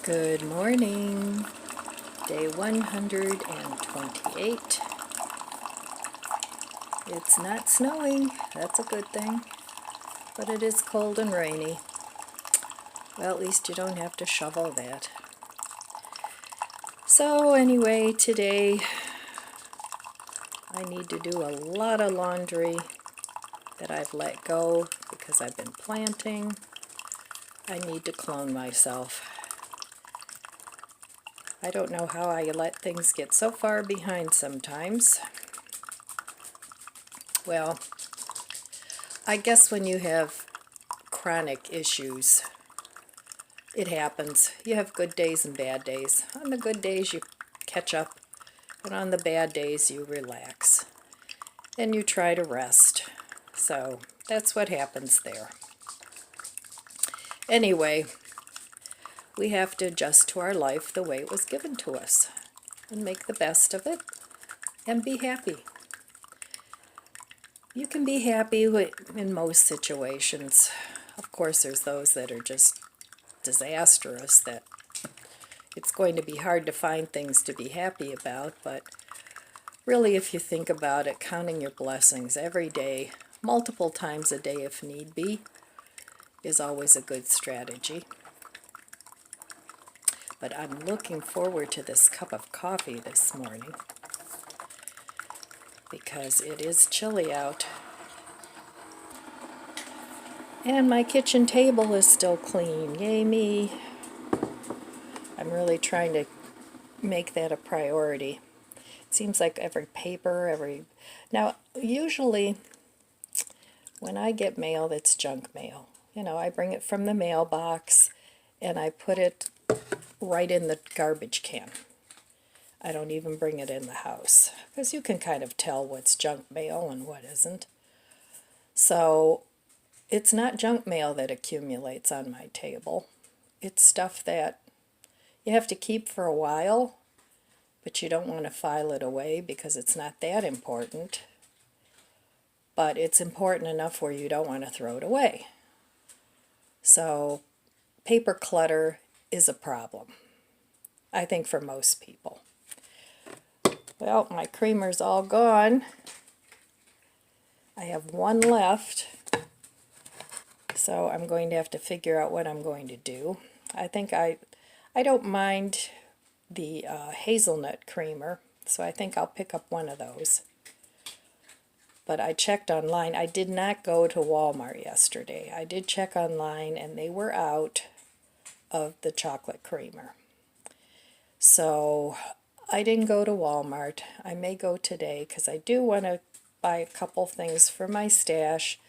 Good morning, day 128. It's not snowing, that's a good thing, but it is cold and rainy. Well, at least you don't have to shovel that. So anyway, today I need to do a lot of laundry that I've let go because I've been planting. I need to clone myself. I don't know how I let things get so far behind sometimes. Well, I guess when you have chronic issues, it happens. You have good days and bad days. On the good days you catch up, and on the bad days you relax. And you try to rest. So that's what happens there. Anyway, we have to adjust to our life the way it was given to us and make the best of it and be happy. You can be happy in most situations. Of course, there's those that are just disastrous, that it's going to be hard to find things to be happy about, but really, if you think about it, counting your blessings every day, multiple times a day if need be, is always a good strategy. But I'm looking forward to this cup of coffee this morning because it is chilly out. And my kitchen table is still clean. Yay me. I'm really trying to make that a priority. It seems like every paper, Now, usually when I get mail that's junk mail, I bring it from the mailbox and I put it right in the garbage can. I don't even bring it in the house because you can kind of tell what's junk mail and what isn't. So it's not junk mail that accumulates on my table. It's stuff that you have to keep for a while, but you don't want to file it away because it's not that important. But it's important enough where you don't want to throw it away. So paper clutter is a problem, I think, for most people. Well, my creamer's all gone. I have one left, so I'm going to have to figure out what I'm going to do. I think I don't mind the hazelnut creamer, so I think I'll pick up one of those. But I checked online. I did not go to Walmart yesterday. I did check online, and they were out of the chocolate creamer. So I didn't go to Walmart. I may go today because I do want to buy a couple things for my stash.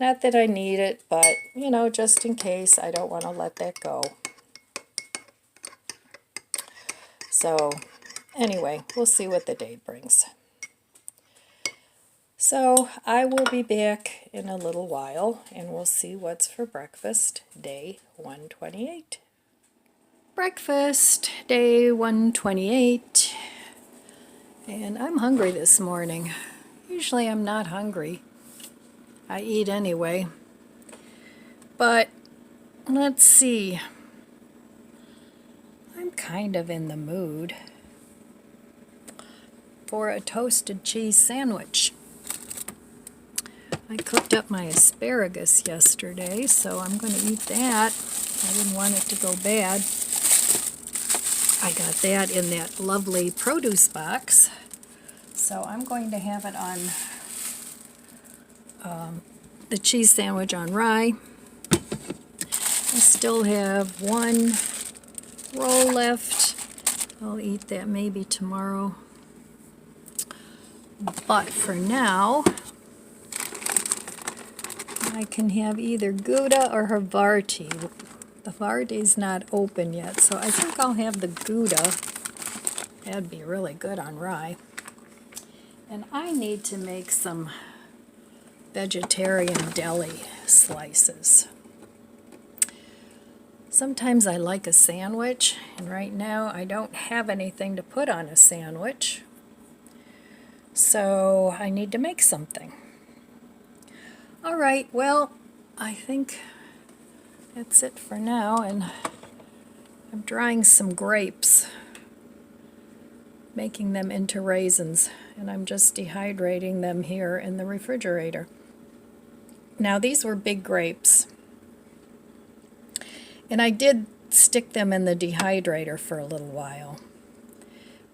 Not that I need it, but, just in case, I don't want to let that go. So, anyway, we'll see what the day brings. So, I will be back in a little while, and we'll see what's for breakfast, day 128. Breakfast, day 128. And I'm hungry this morning. Usually I'm not hungry. I eat anyway. But, let's see. I'm kind of in the mood for a toasted cheese sandwich. I cooked up my asparagus yesterday, so I'm going to eat that. I didn't want it to go bad. I got that in that lovely produce box, so I'm going to have it on the cheese sandwich on rye. I still have one roll left. I'll eat that maybe tomorrow. But for now, I can have either Gouda or Havarti. The Havarti's not open yet, so I think I'll have the Gouda. That'd be really good on rye. And I need to make some vegetarian deli slices. Sometimes I like a sandwich, and right now I don't have anything to put on a sandwich. So I need to make something. All right, well, I think that's it for now, and I'm drying some grapes, making them into raisins, and I'm just dehydrating them here in the refrigerator. Now these were big grapes, and I did stick them in the dehydrator for a little while.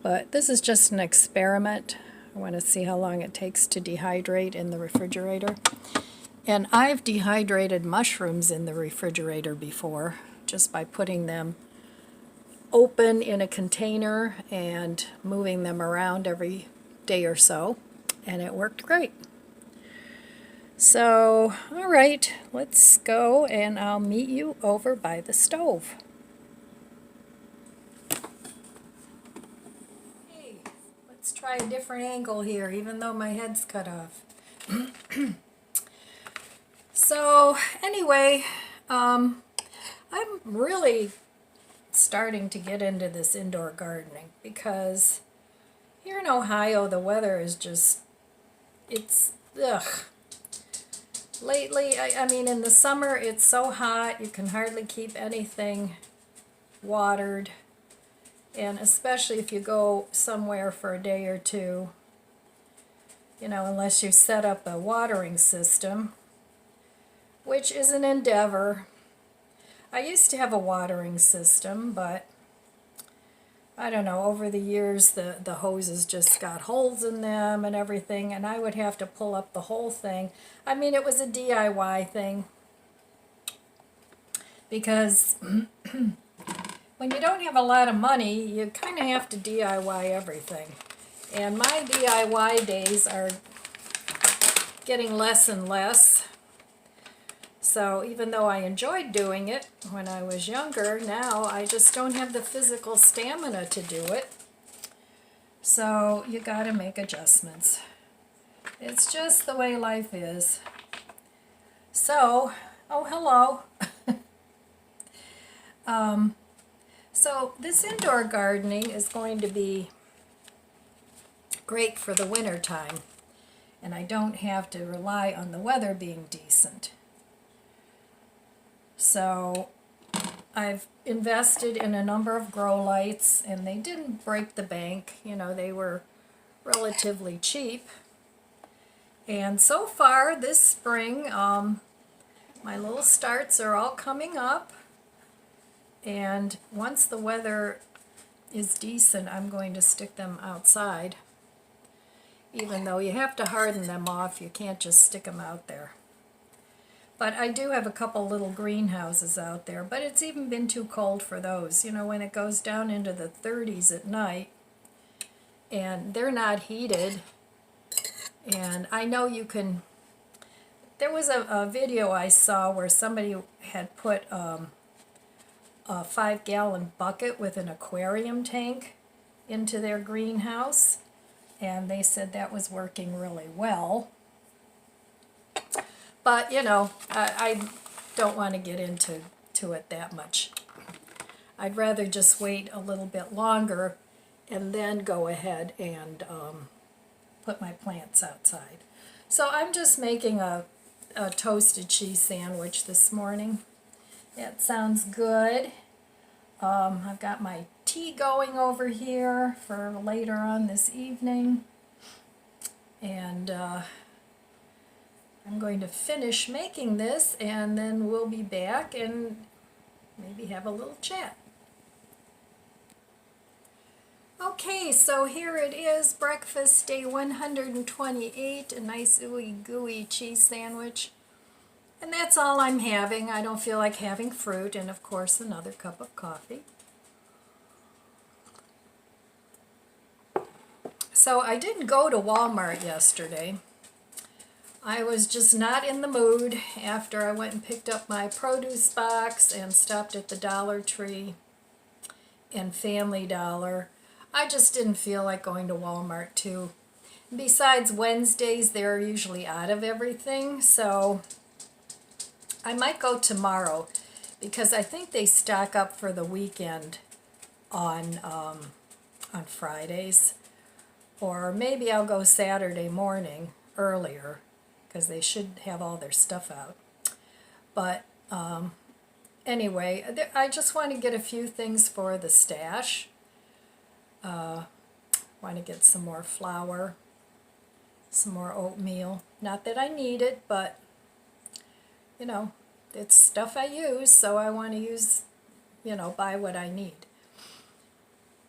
But this is just an experiment. I want to see how long it takes to dehydrate in the refrigerator. And I've dehydrated mushrooms in the refrigerator before, just by putting them open in a container and moving them around every day or so, and it worked great. So, all right, let's go and I'll meet you over by the stove. Hey, let's try a different angle here, even though my head's cut off. So, anyway, I'm really starting to get into this indoor gardening because here in Ohio the weather is just, it's, ugh. Lately, I mean in the summer it's so hot you can hardly keep anything watered, and especially if you go somewhere for a day or two, you know, unless you set up a watering system, which is an endeavor. I used to have a watering system, but I don't know, over the years the hoses just got holes in them and everything, and I would have to pull up the whole thing. I mean, it was a DIY thing because when you don't have a lot of money, you kind of have to DIY everything. And my DIY days are getting less and less. So even though I enjoyed doing it when I was younger, now I just don't have the physical stamina to do it. So you gotta make adjustments. It's just the way life is. So, oh hello. So this indoor gardening is going to be great for the winter time, and I don't have to rely on the weather being decent. So I've invested in a number of grow lights, and they didn't break the bank. You know, they were relatively cheap. And so far this spring, my little starts are all coming up. And once the weather is decent, I'm going to stick them outside. Even though you have to harden them off, you can't just stick them out there. But I do have a couple little greenhouses out there, but it's even been too cold for those. You know, when it goes down into the 30s at night, and they're not heated, and I know you can, there was a video I saw where somebody had put a 5-gallon bucket with an aquarium tank into their greenhouse, and they said that was working really well. But, you know, I don't want to get into it that much. I'd rather just wait a little bit longer and then go ahead and put my plants outside. So I'm just making a toasted cheese sandwich this morning. That sounds good. I've got my tea going over here for later on this evening. And I'm going to finish making this, and then we'll be back and maybe have a little chat. Okay, so here it is, breakfast day 128, a nice ooey gooey cheese sandwich. And that's all I'm having. I don't feel like having fruit, and of course another cup of coffee. So I didn't go to Walmart yesterday. I was just not in the mood after I went and picked up my produce box and stopped at the Dollar Tree and Family Dollar. I just didn't feel like going to Walmart too. Besides, Wednesdays they're usually out of everything, so I might go tomorrow because I think they stock up for the weekend on Fridays. Or maybe I'll go Saturday morning earlier, because they should have all their stuff out. But anyway, I just want to get a few things for the stash. Want to get some more flour, some more oatmeal. Not that I need it, but you know, it's stuff I use, so I want to use, buy what I need.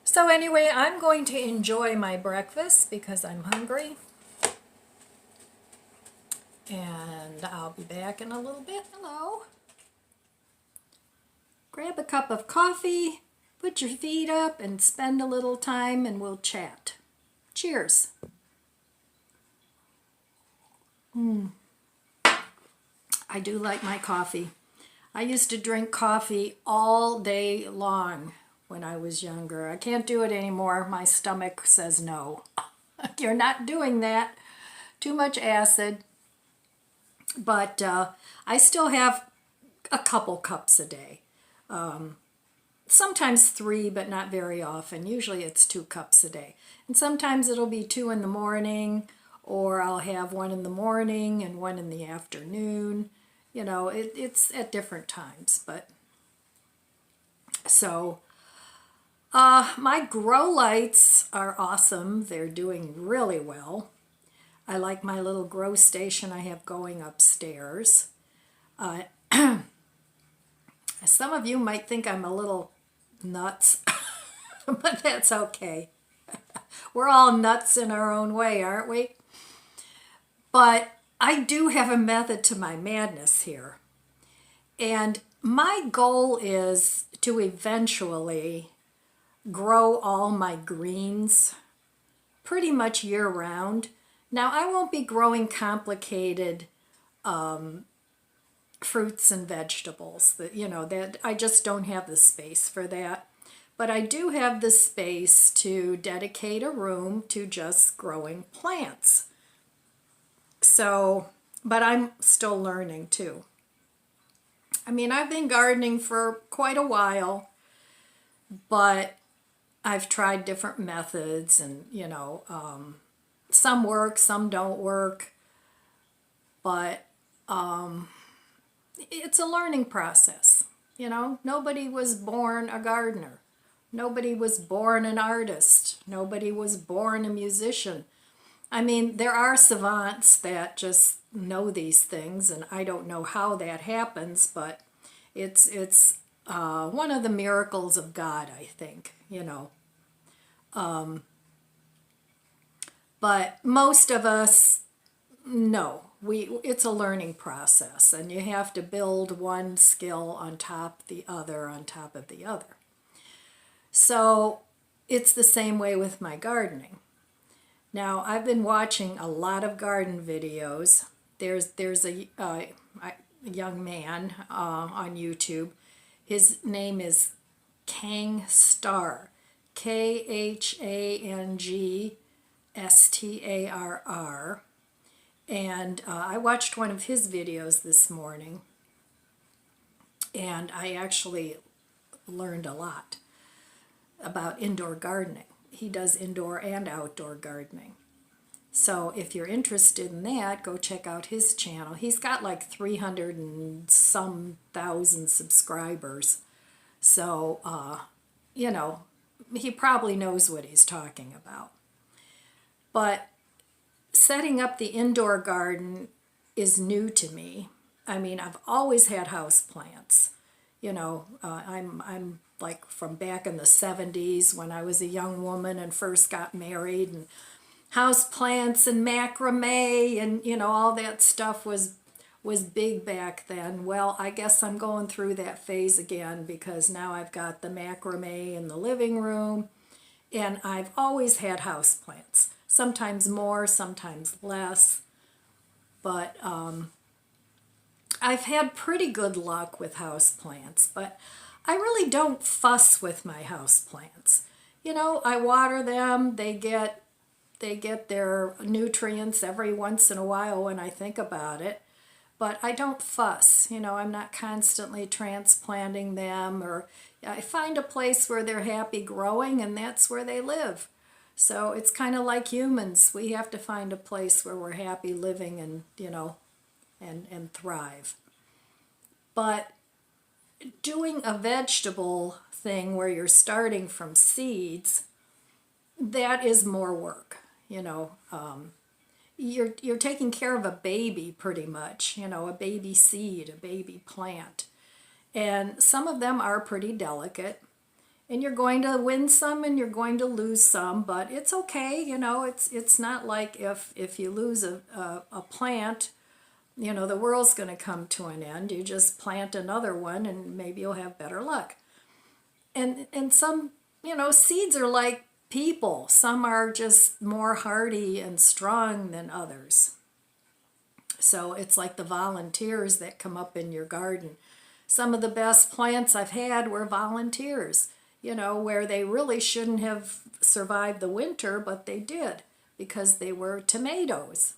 So anyway, I'm going to enjoy my breakfast because I'm hungry. And I'll be back in a little bit. Hello. Grab a cup of coffee, put your feet up, and spend a little time, and we'll chat. Cheers. I do like my coffee. I used to drink coffee all day long when I was younger. I can't do it anymore. My stomach says no. You're not doing that. Too much acid. But I still have a couple cups a day. Sometimes 3, but not very often. Usually it's 2 cups a day. And sometimes it'll be 2 in the morning, or I'll have 1 in the morning and 1 in the afternoon. It's at different times. But so my grow lights are awesome. They're doing really well. I like my little grow station I have going upstairs. Some of you might think I'm a little nuts, but that's okay. We're all nuts in our own way, aren't we? But I do have a method to my madness here. And my goal is to eventually grow all my greens pretty much year round. Now, I won't be growing complicated fruits and vegetables. That I just don't have the space for that. But I do have the space to dedicate a room to just growing plants. So, but I'm still learning too. I mean, I've been gardening for quite a while, but I've tried different methods, and some work, some don't work, but it's a learning process. Nobody was born a gardener. Nobody was born an artist. Nobody was born a musician. I mean, there are savants that just know these things, and I don't know how that happens, but it's one of the miracles of God, I think, But most of us, no. It's a learning process, and you have to build one skill on top of the other on top of the other. So it's the same way with my gardening. Now, I've been watching a lot of garden videos. There's a young man on YouTube. His name is Kang Star, KHANGSTARR. And I watched one of his videos this morning, and I actually learned a lot about indoor gardening. He does indoor and outdoor gardening. So if you're interested in that, go check out his channel. He's got like 300 and some thousand subscribers. So, he probably knows what he's talking about. But setting up the indoor garden is new to me. I mean, I've always had house plants. I'm like from back in the 70s when I was a young woman and first got married, and house plants and macrame and all that stuff was big back then. Well, I guess I'm going through that phase again because now I've got the macrame in the living room, and I've always had house plants. Sometimes more, sometimes less, but I've had pretty good luck with house plants, but I really don't fuss with my house plants. I water them, they get their nutrients every once in a while when I think about it, but I don't fuss. I'm not constantly transplanting them, or I find a place where they're happy growing, and that's where they live. So it's kind of like humans. We have to find a place where we're happy living and, and thrive. But doing a vegetable thing where you're starting from seeds, that is more work, you know. You're taking care of a baby pretty much, you know, a baby seed, a baby plant. And some of them are pretty delicate. And you're going to win some and you're going to lose some, but it's okay, you know, it's not like if you lose a plant, you know, the world's going to come to an end. You just plant another one and maybe you'll have better luck. And some, you know, seeds are like people. Some are just more hardy and strong than others. So it's like the volunteers that come up in your garden. Some of the best plants I've had were volunteers, you know, where they really shouldn't have survived the winter, but they did because they were tomatoes.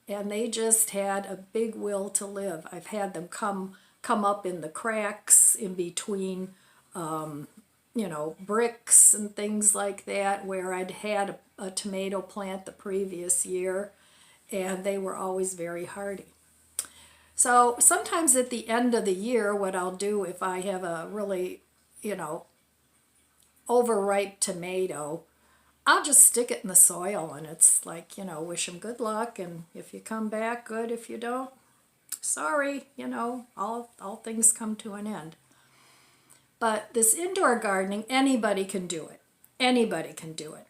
And they just had a big will to live. I've had them come up in the cracks in between, you know, bricks and things like that, where I'd had a tomato plant the previous year, and they were always very hardy. So sometimes at the end of the year, what I'll do if I have a really, you know, overripe tomato, I'll just stick it in the soil, and it's like, you know, wish them good luck, and if you come back, good. If you don't, sorry, you know, all things come to an end. But this indoor gardening, anybody can do it. Anybody can do it.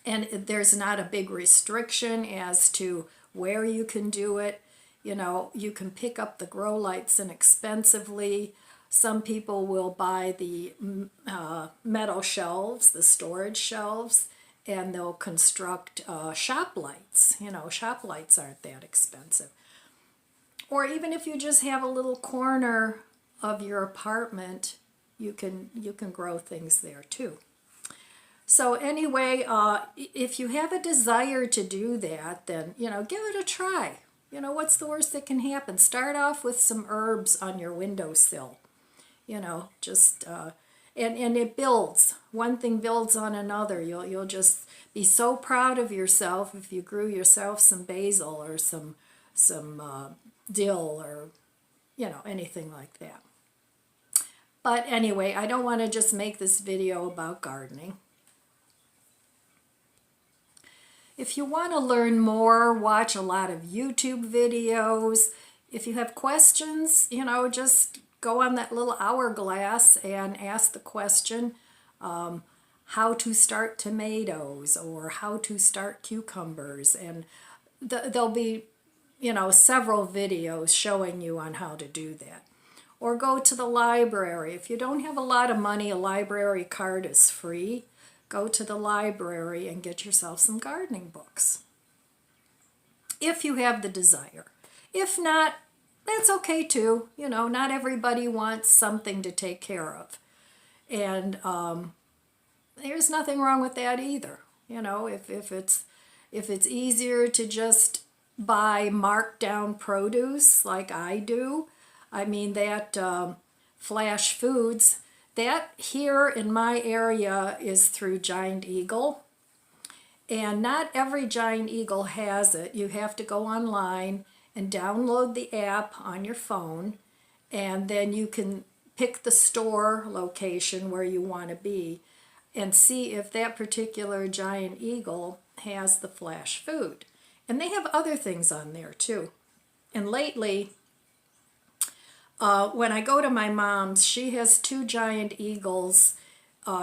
And there's not a big restriction as to where you can do it. You know, you can pick up the grow lights inexpensively. Some people will buy the metal shelves, the storage shelves, and they'll construct shop lights. You know, shop lights aren't that expensive. Or even if you just have a little corner of your apartment, you can grow things there too. So anyway, if you have a desire to do that, then, you know, give it a try. You know, what's the worst that can happen? Start off with some herbs on your windowsill. You know, just and it builds. One thing builds on another. You'll just be so proud of yourself if you grew yourself some basil or some dill or, you know, anything like that. But anyway, I don't want to just make this video about gardening. If you want to learn more, watch a lot of YouTube videos. If you have questions, you know, just go on that little hourglass and ask the question, how to start tomatoes or how to start cucumbers. And there'll be, you know, several videos showing you on how to do that. Or go to the library. If you don't have a lot of money, a library card is free. Go to the library and get yourself some gardening books, if you have the desire. If not, that's okay too. You know, not everybody wants something to take care of. And there's nothing wrong with that either. You know, if it's easier to just buy marked down produce like I do, I mean that Flash Foods, that here in my area is through Giant Eagle. And not every Giant Eagle has it. You have to go online and download the app on your phone, and then you can pick the store location where you want to be and see if that particular Giant Eagle has the Flash Food. And they have other things on there too. And lately, when I go to my mom's, she has 2 Giant Eagles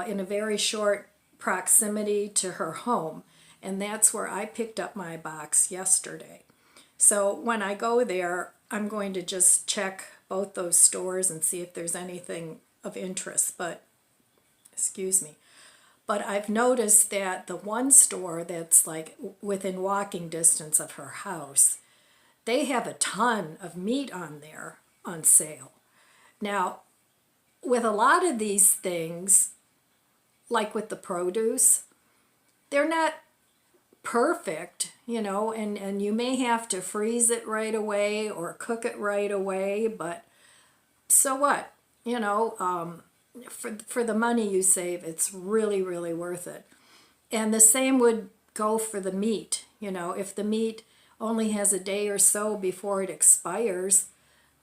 in a very short proximity to her home. And that's where I picked up my box yesterday. So when I go there, I'm going to just check both those stores and see if there's anything of interest. But, excuse me. But I've noticed that the one store that's like within walking distance of her house, they have a ton of meat on there on sale. Now, with a lot of these things, like with the produce, they're not perfect, you know, and you may have to freeze it right away or cook it right away, but so what? You know, for the money you save, it's really, really worth it. And the same would go for the meat. You know, if the meat only has a day or so before it expires,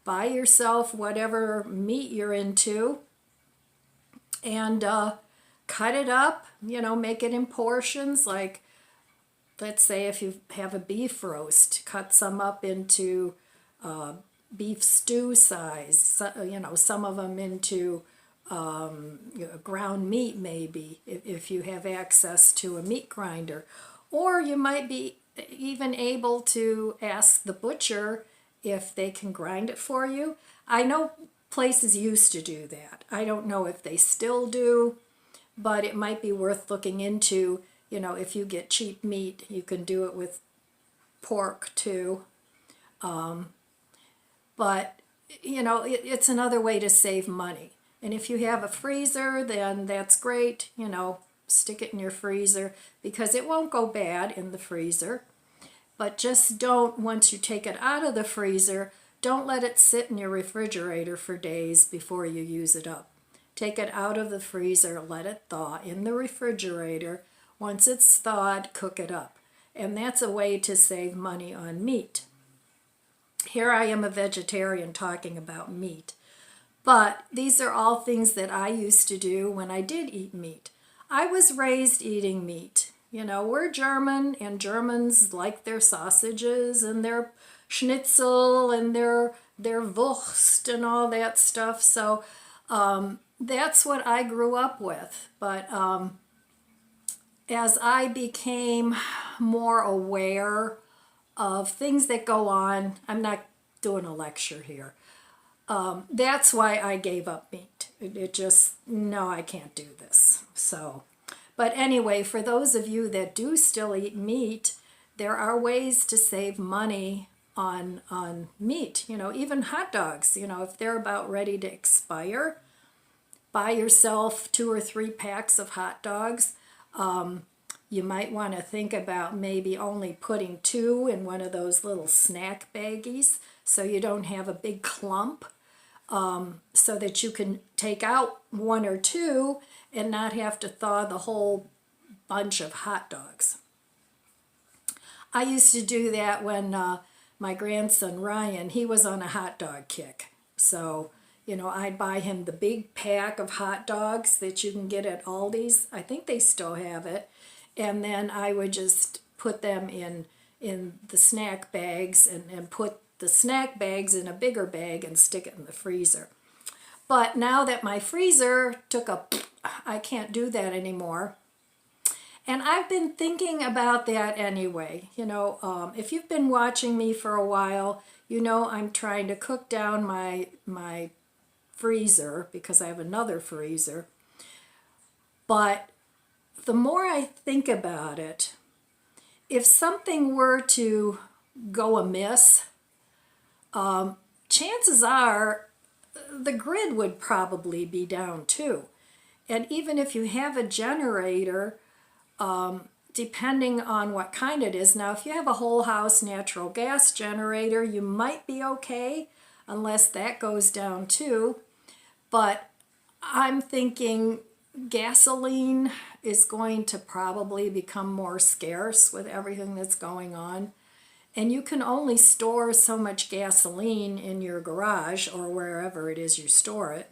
buy yourself whatever meat you're into and cut it up, make it in portions. Like, let's say if you have a beef roast, cut some up into beef stew size, some of them into ground meat maybe, if you have access to a meat grinder. Or you might be even able to ask the butcher if they can grind it for you. I know places used to do that. I don't know if they still do, but it might be worth looking into. If you get cheap meat, you can do it with pork too. But, it's another way to save money. And if you have a freezer, then that's great. Stick it in your freezer because it won't go bad in the freezer. But just don't, once you take it out of the freezer, don't let it sit in your refrigerator for days before you use it up. Take it out of the freezer, let it thaw in the refrigerator. Once it's thawed, cook it up. And that's a way to save money on meat. Here I am, a vegetarian, talking about meat. But these are all things that I used to do when I did eat meat. I was raised eating meat. We're German, and Germans like their sausages and their schnitzel and their Wurst and all that stuff. So that's what I grew up with. But as I became more aware of things that go on, I'm not doing a lecture here. That's why I gave up meat. It just, no, I can't do this. So, but anyway, for those of you that do still eat meat, there are ways to save money on meat. Even hot dogs, if they're about ready to expire, buy yourself 2 or 3 packs of hot dogs. You might want to think about maybe only putting 2 in one of those little snack baggies so you don't have a big clump, so that you can take out 1 or 2 and not have to thaw the whole bunch of hot dogs. I used to do that when my grandson Ryan, he was on a hot dog kick. So, I'd buy him the big pack of hot dogs that you can get at Aldi's. I think they still have it. And then I would just put them in the snack bags and put the snack bags in a bigger bag and stick it in the freezer. But now that my freezer I can't do that anymore. And I've been thinking about that anyway. If you've been watching me for a while, I'm trying to cook down my freezer because I have another freezer. But the more I think about it, if something were to go amiss, chances are the grid would probably be down too. And even if you have a generator, depending on what kind it is. Now, if you have a whole house natural gas generator, you might be okay, unless that goes down too. But I'm thinking gasoline is going to probably become more scarce with everything that's going on. And you can only store so much gasoline in your garage or wherever it is you store it.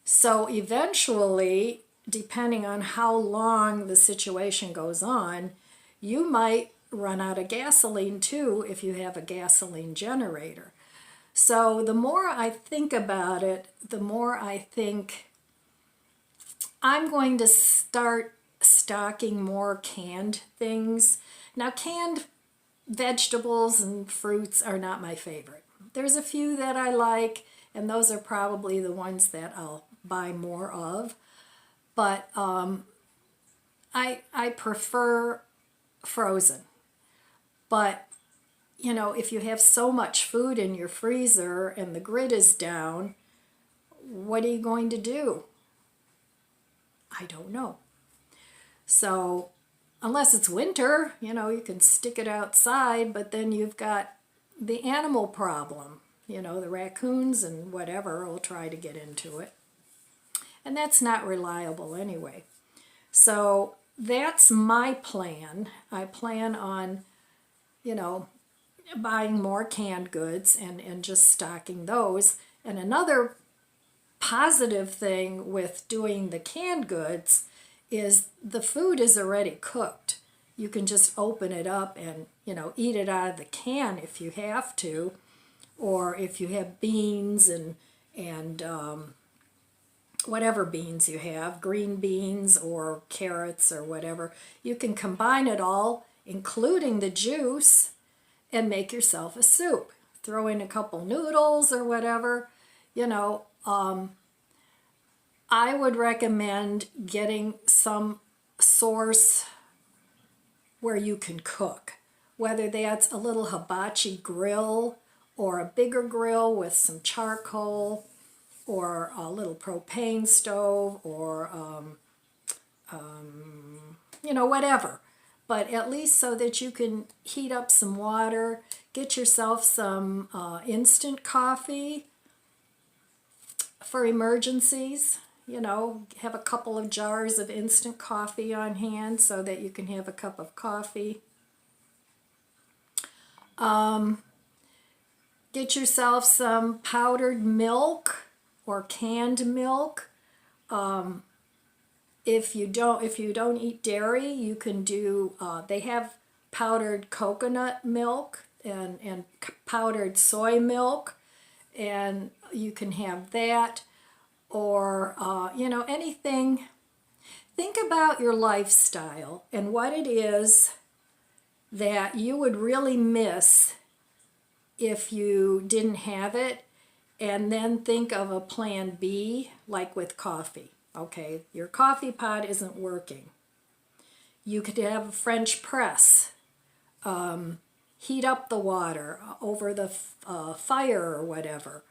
So eventually, depending on how long the situation goes on, you might run out of gasoline too if you have a gasoline generator. So the more I think about it, the more I think I'm going to start stocking more canned things. Now, canned vegetables and fruits are not my favorite. There's a few that I like, and those are probably the ones that I'll buy more of. But I prefer frozen. But, if you have so much food in your freezer and the grid is down, what are you going to do? I don't know. So, unless it's winter, you can stick it outside, but then you've got the animal problem. The raccoons and whatever will try to get into it. And that's not reliable anyway. So that's my plan. I plan on, buying more canned goods and just stocking those. And another positive thing with doing the canned goods is the food is already cooked. You can just open it up and, you know, eat it out of the can if you have to, or if you have beans and whatever beans you have, green beans or carrots or whatever, you can combine it all, including the juice, and make yourself a soup. Throw in a couple noodles or whatever, you know. I would recommend getting some source where you can cook, whether that's a little hibachi grill or a bigger grill with some charcoal or a little propane stove or you know, whatever. But at least so that you can heat up some water, get yourself some instant coffee for emergencies. You know, have a couple of jars of instant coffee on hand so that you can have a cup of coffee. Get yourself some powdered milk or canned milk. If you don't eat dairy, you can do, they have powdered coconut milk and powdered soy milk, and you can have that. Or, you know, anything. Think about your lifestyle and what it is that you would really miss if you didn't have it, and then think of a plan B, like with coffee. Okay, your coffee pot isn't working. You could have a French press. Heat up the water over the fire or whatever.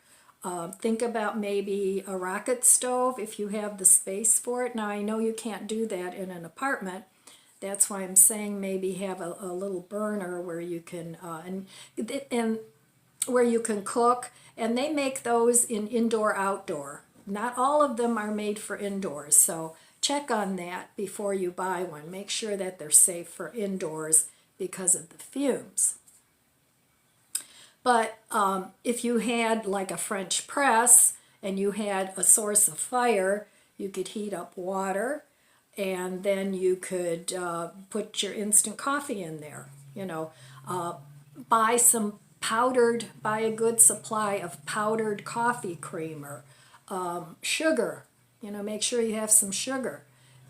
Think about maybe a rocket stove if you have the space for it. Now I know you can't do that in an apartment. That's why I'm saying maybe have a little burner where you can and where you can cook. And they make those in indoor outdoor. Not all of them are made for indoors, so check on that before you buy one. Make sure that they're safe for indoors because of the fumes. But if you had like a French press and you had a source of fire, you could heat up water and then you could put your instant coffee in there. You know, buy a good supply of powdered coffee creamer, sugar. You know, make sure you have some sugar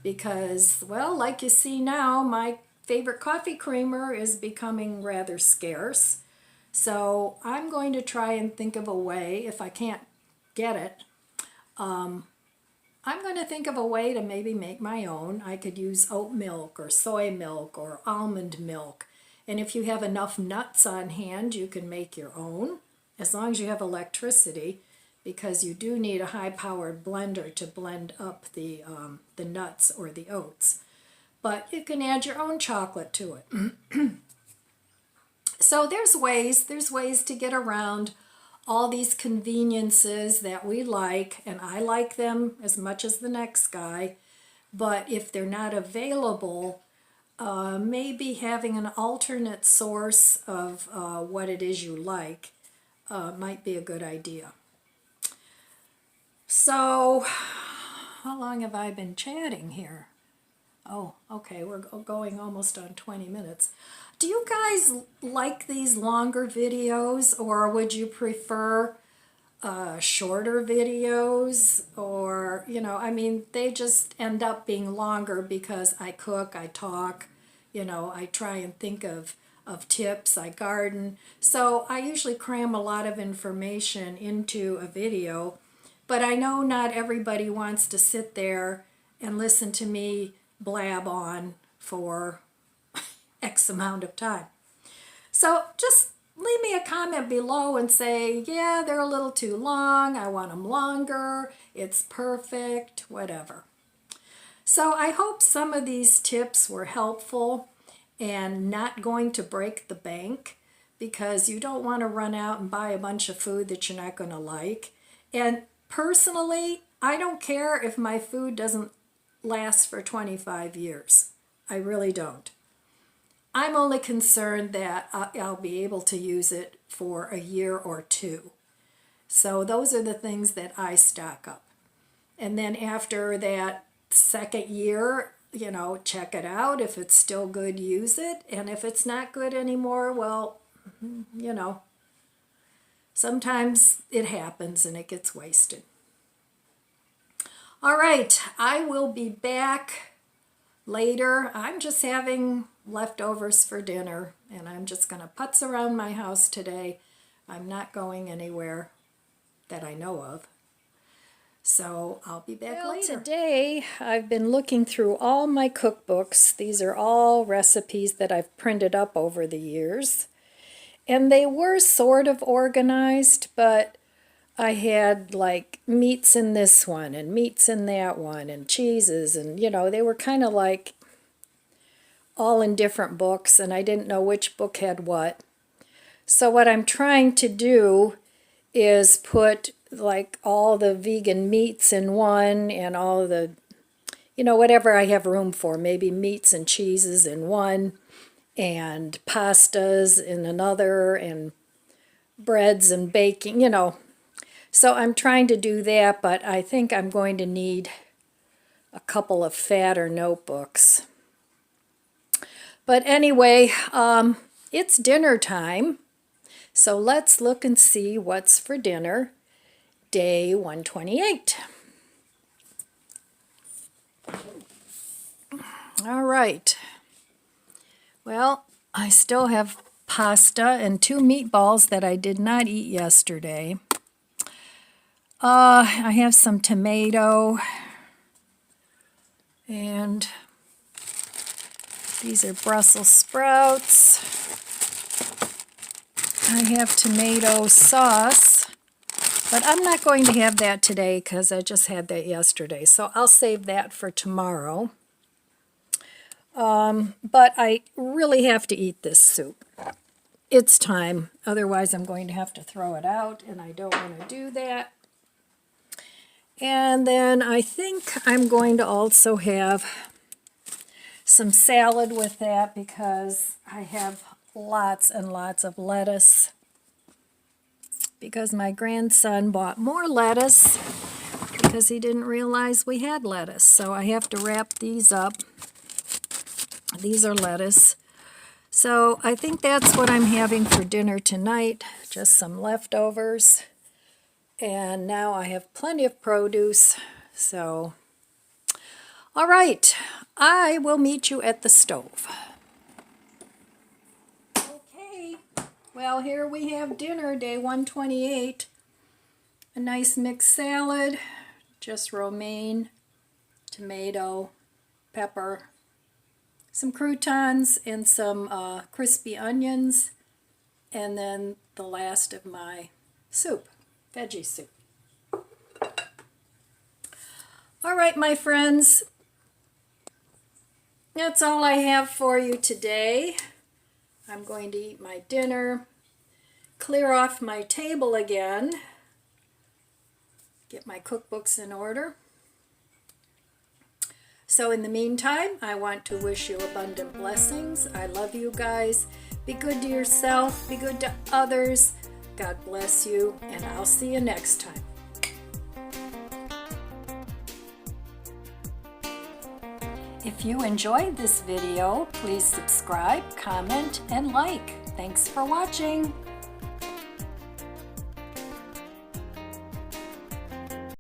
because, well, like you see now, my favorite coffee creamer is becoming rather scarce. So I'm going to try and think of a way, if I can't get it, I'm going to think of a way to maybe make my own. I could use oat milk or soy milk or almond milk. And if you have enough nuts on hand, you can make your own, as long as you have electricity, because you do need a high-powered blender to blend up the nuts or the oats. But you can add your own chocolate to it. So there's ways to get around all these conveniences that we like, and I like them as much as the next guy, but if they're not available, maybe having an alternate source of what it is you like might be a good idea. So, how long have I been chatting here? Oh, okay, we're going almost on 20 minutes. Do you guys like these longer videos, or would you prefer shorter videos? Or, you know, I mean, they just end up being longer because I cook, I talk, you know, I try and think of tips, I garden. So I usually cram a lot of information into a video, but I know not everybody wants to sit there and listen to me blab on for X amount of time. So just leave me a comment below and say, yeah, they're a little too long, I want them longer, it's perfect, whatever. So I hope some of these tips were helpful and not going to break the bank, because you don't want to run out and buy a bunch of food that you're not going to like. And personally, I don't care if my food doesn't last for 25 years. I really don't. I'm only concerned that I'll be able to use it for a year or two. So those are the things that I stock up. And then after that second year, you know, check it out. If it's still good, use it. And if it's not good anymore, well, you know, sometimes it happens and it gets wasted. All right, I will be back later. I'm just having leftovers for dinner, and I'm just going to putz around my house today. I'm not going anywhere that I know of. So I'll be back later. Today I've been looking through all my cookbooks. These are all recipes that I've printed up over the years. And they were sort of organized, but I had like meats in this one and meats in that one and cheeses, and you know, they were kind of like all in different books, and I didn't know which book had what. So what I'm trying to do is put like all the vegan meats in one, and all the, you know, whatever I have room for, maybe meats and cheeses in one, and pastas in another, and breads and baking, you know. So I'm trying to do that, but I think I'm going to need a couple of fatter notebooks. But anyway, it's dinner time, so let's look and see what's for dinner. Day 128. All right. Well, I still have pasta and 2 meatballs that I did not eat yesterday. I have some tomato, and these are Brussels sprouts. I have tomato sauce, but I'm not going to have that today because I just had that yesterday. So I'll save that for tomorrow. But I really have to eat this soup. It's time. Otherwise, I'm going to have to throw it out, and I don't want to do that. And then I think I'm going to also have some salad with that because I have lots and lots of lettuce, because my grandson bought more lettuce because he didn't realize we had lettuce. So I have to wrap these up. These are lettuce. So I think that's what I'm having for dinner tonight, just some leftovers. And now I have plenty of produce. So, all right, I will meet you at the stove. Okay, well, here we have dinner, day 128. A nice mixed salad, just romaine, tomato, pepper, some croutons, and some crispy onions, and then the last of my soup, veggie soup. All right, my friends, that's all I have for you today. I'm going to eat my dinner, clear off my table again, get my cookbooks in order. So in the meantime, I want to wish you abundant blessings. I love you guys. Be good to yourself. Be good to others. God bless you, and I'll see you next time. If you enjoyed this video, please subscribe, comment, and like. Thanks for watching.